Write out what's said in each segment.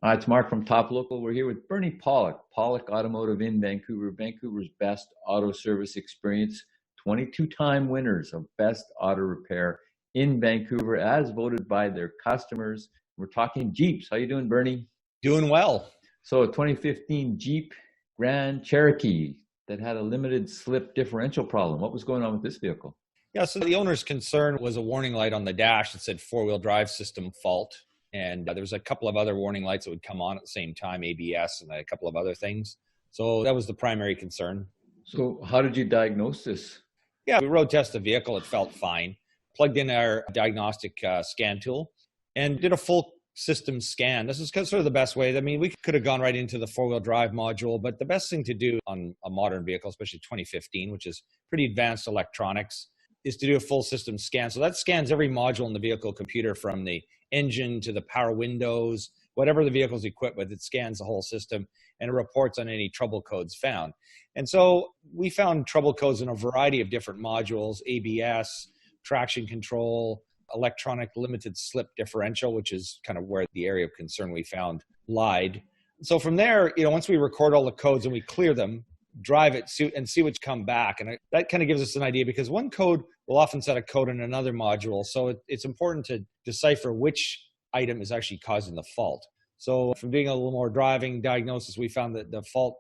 It's Mark from Top Local. We're here with Bernie Pawlik, Pawlik Automotive in Vancouver, Vancouver's best auto service experience, 22-time winners of Best Auto Repair in Vancouver as voted by their customers. We're talking Jeeps. How you doing, Bernie? Doing well. So a 2015 Jeep Grand Cherokee that had a limited slip differential problem. What was going on with this vehicle? Yeah, so the owner's concern was a warning light on the dash that said four-wheel drive system fault. And there was a couple of other warning lights that would come on at the same time, ABS and a couple of other things. So that was the primary concern. So how did you diagnose this? Yeah, we road tested the vehicle. It felt fine. Plugged in our diagnostic scan tool and did a full system scan. This is sort of the best way. I mean, we could have gone right into the four-wheel drive module, but the best thing to do on a modern vehicle, especially 2015, which is pretty advanced electronics, is to do a full system scan. So that scans every module in the vehicle computer from the engine to the power windows, whatever the vehicle is equipped with, it scans the whole system and it reports on any trouble codes found. And so we found trouble codes in a variety of different modules, ABS, traction control, electronic limited slip differential, which is kind of where the area of concern we found lied. So from there, once we record all the codes and we clear them, drive it and see what's come back. And that kind of gives us an idea because one code will often set a code in another module. So it's important to decipher which item is actually causing the fault. So from doing a little more driving diagnosis, we found that the fault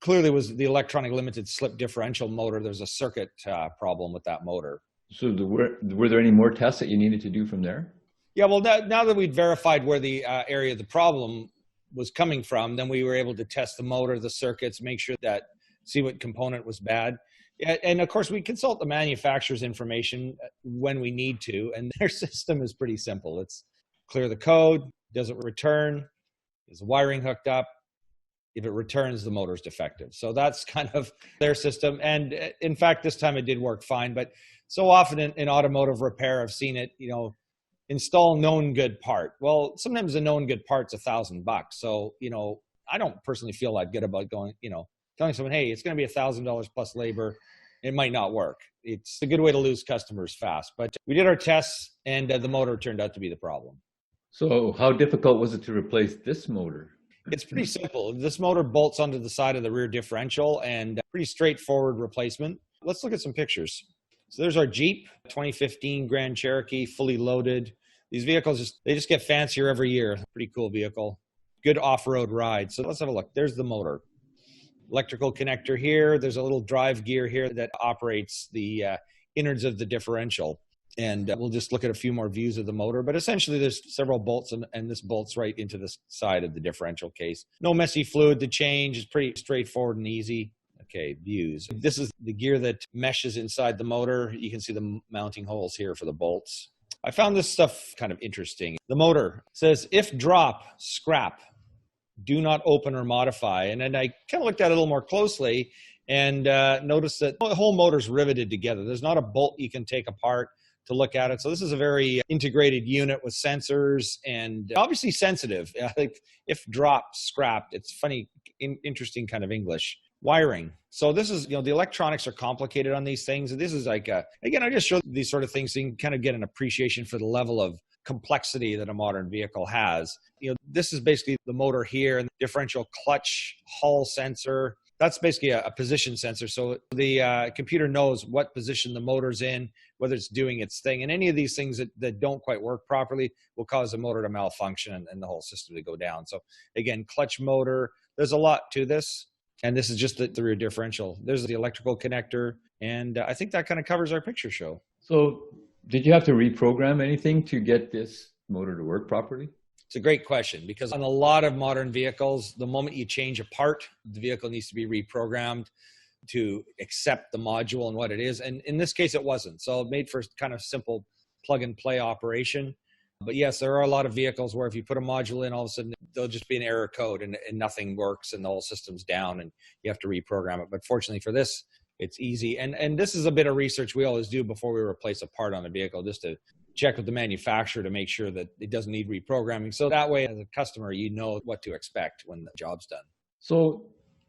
clearly was the electronic limited slip differential motor. There's a circuit problem with that motor. So were there any more tests that you needed to do from there? Yeah, well, now that we'd verified where the area of the problem was coming from, then we were able to test the motor, the circuits, make sure that see what component was bad. And of course, we consult the manufacturer's information when we need to, and their system is pretty simple. It's clear the code, doesn't return, is the wiring hooked up. If it returns, the motor's defective. So that's kind of their system. And in fact, this time it did work fine, but so often in automotive repair, I've seen it, install known good part. Well, sometimes a known good part's $1,000. So, I don't personally feel that good about going, telling someone, hey, it's going to be $1,000 plus labor. It might not work. It's a good way to lose customers fast. But we did our tests, and the motor turned out to be the problem. So how difficult was it to replace this motor? It's pretty simple. This motor bolts onto the side of the rear differential, and pretty straightforward replacement. Let's look at some pictures. So there's our Jeep 2015 Grand Cherokee, fully loaded. These vehicles, they just get fancier every year. Pretty cool vehicle. Good off-road ride. So let's have a look. There's the motor. Electrical connector here. There's a little drive gear here that operates the innards of the differential. And we'll just look at a few more views of the motor. But essentially, there's several bolts, and this bolts right into the side of the differential case. No messy fluid to change. It's pretty straightforward and easy. Okay, views. This is the gear that meshes inside the motor. You can see the mounting holes here for the bolts. I found this stuff kind of interesting. The motor says, if drop, scrap. Do not open or modify. And then I kind of looked at it a little more closely and noticed that the whole motor's riveted together. There's not a bolt you can take apart to look at it. So this is a very integrated unit with sensors and obviously sensitive. Like if dropped, scrapped, it's funny, interesting kind of English. Wiring. So this is, the electronics are complicated on these things. And this is like, again, I just show these sort of things so you can kind of get an appreciation for the level of complexity that a modern vehicle has. This is basically the motor here and the differential clutch Hall sensor. That's basically a position sensor. So the computer knows what position the motor's in, whether it's doing its thing. And any of these things that don't quite work properly will cause the motor to malfunction and the whole system to go down. So again, clutch motor, there's a lot to this. And this is just the rear differential. There's the electrical connector. And I think that kind of covers our picture show. So did you have to reprogram anything to get this motor to work properly? It's a great question because on a lot of modern vehicles, the moment you change a part, the vehicle needs to be reprogrammed to accept the module and what it is. And in this case, it wasn't. So it made for kind of simple plug and play operation. But yes, there are a lot of vehicles where if you put a module in, all of a sudden there'll just be an error code and nothing works and the whole system's down and you have to reprogram it. But fortunately for this, it's easy. And this is a bit of research we always do before we replace a part on a vehicle, just to check with the manufacturer to make sure that it doesn't need reprogramming. So that way, as a customer, you know what to expect when the job's done. So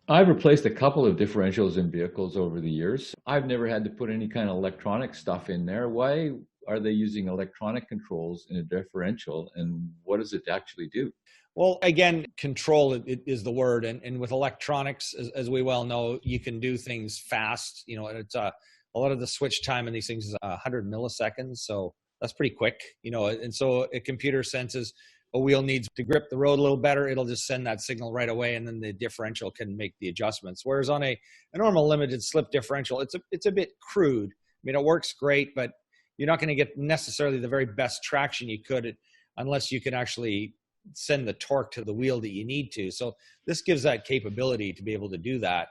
I've replaced a couple of differentials in vehicles over the years. I've never had to put any kind of electronic stuff in there. Why are they using electronic controls in a differential, and what does it actually do? Well, again, control is the word. And with electronics, as we well know, you can do things fast. It's a lot of the switch time in these things is 100 milliseconds. So that's pretty quick, and so a computer senses a wheel needs to grip the road a little better. It'll just send that signal right away, and then the differential can make the adjustments. Whereas on a normal limited slip differential, it's a bit crude. I mean, it works great, but you're not going to get necessarily the very best traction you could unless you can actually send the torque to the wheel that you need to. So this gives that capability to be able to do that.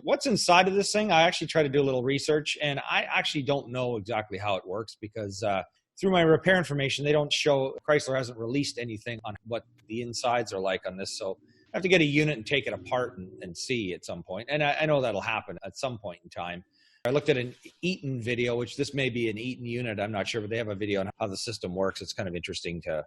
What's inside of this thing? I actually try to do a little research, and I actually don't know exactly how it works because through my repair information, they don't show, Chrysler hasn't released anything on what the insides are like on this. So I have to get a unit and take it apart and see at some point. And I know that'll happen at some point in time. I looked at an Eaton video, which this may be an Eaton unit, I'm not sure, but they have a video on how the system works. It's kind of interesting to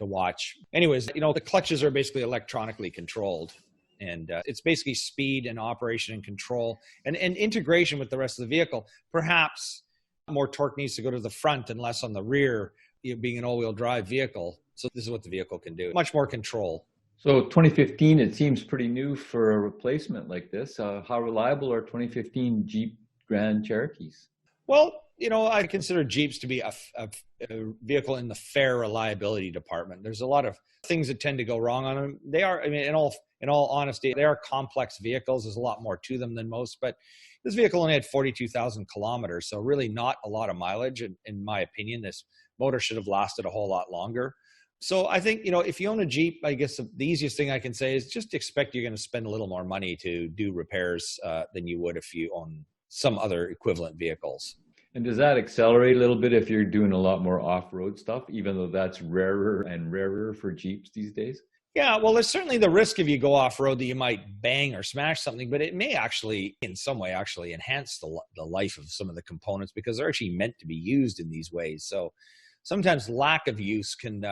watch. Anyways, the clutches are basically electronically controlled, and it's basically speed and operation and control and integration with the rest of the vehicle. Perhaps more torque needs to go to the front and less on the rear, being an all-wheel drive vehicle. So this is what the vehicle can do. Much more control. So 2015, it seems pretty new for a replacement like this. How reliable are 2015 Jeep Grand Cherokees? Well, I consider Jeeps to be a vehicle in the fair reliability department. There's a lot of things that tend to go wrong on them. They are, I mean, in all honesty, they are complex vehicles. There's a lot more to them than most, but this vehicle only had 42,000 kilometers, so really not a lot of mileage. In my opinion, this motor should have lasted a whole lot longer. So I think, if you own a Jeep, I guess the easiest thing I can say is just expect you're going to spend a little more money to do repairs than you would if you own some other equivalent vehicles. And does that accelerate a little bit if you're doing a lot more off-road stuff, even though that's rarer and rarer for Jeeps these days? Yeah, well, there's certainly the risk if you go off-road that you might bang or smash something, but it may actually, in some way, actually enhance the life of some of the components because they're actually meant to be used in these ways. So sometimes lack of use can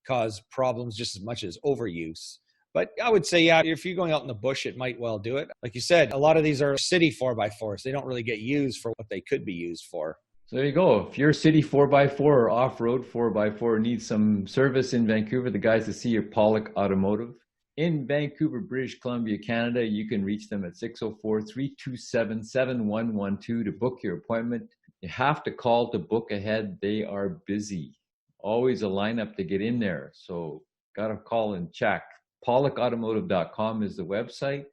cause problems just as much as overuse. But I would say, yeah, if you're going out in the bush, it might well do it. Like you said, a lot of these are city 4x4s. They don't really get used for what they could be used for. So there you go. If your city 4x4 or off-road 4x4 needs some service in Vancouver, the guys that see your Pawlik Automotive. In Vancouver, British Columbia, Canada, you can reach them at 604-327-7112 to book your appointment. You have to call to book ahead. They are busy. Always a lineup to get in there. So got to call and check. PawlikAutomotive.com is the website.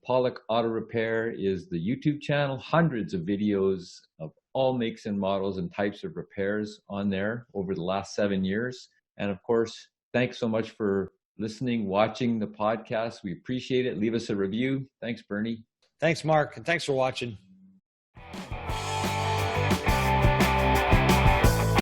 Pawlik Auto Repair is the YouTube channel. Hundreds of videos of all makes and models and types of repairs on there over the last 7 years. And of course, thanks so much for listening, watching the podcast. We appreciate it. Leave us a review. Thanks, Bernie. Thanks, Mark. And thanks for watching.